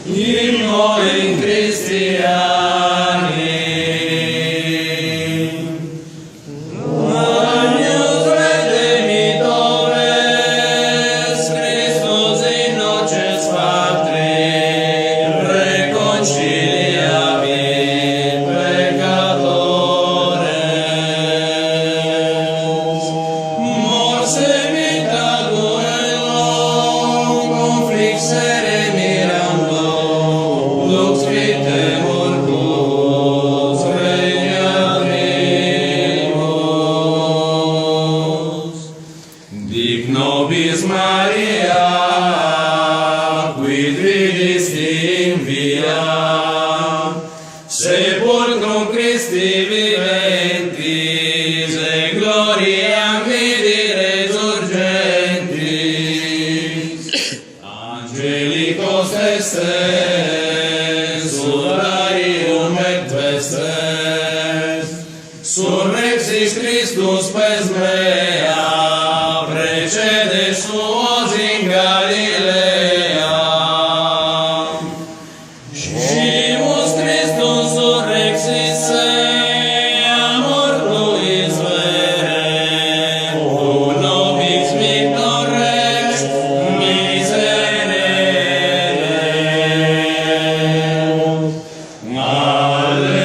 Inno in Christiani, Agnus Redemptores, Christus in noces patri, reconciliavit peccatores, morse vita duello, conflixere mirando, lux vitae mortus regnatrimus. Dic nobis Maria, quid vidisti in via, sepulcrum Christi viventis, et gloriam vidi resurgentis. Angelicos estes, sudarium et vestes, surrexis Christus pes mea, precede suos in Galilea. Scimus Christus surrexis sea, mortuis verem, cum nobis victor rex, miserere. Alleluia.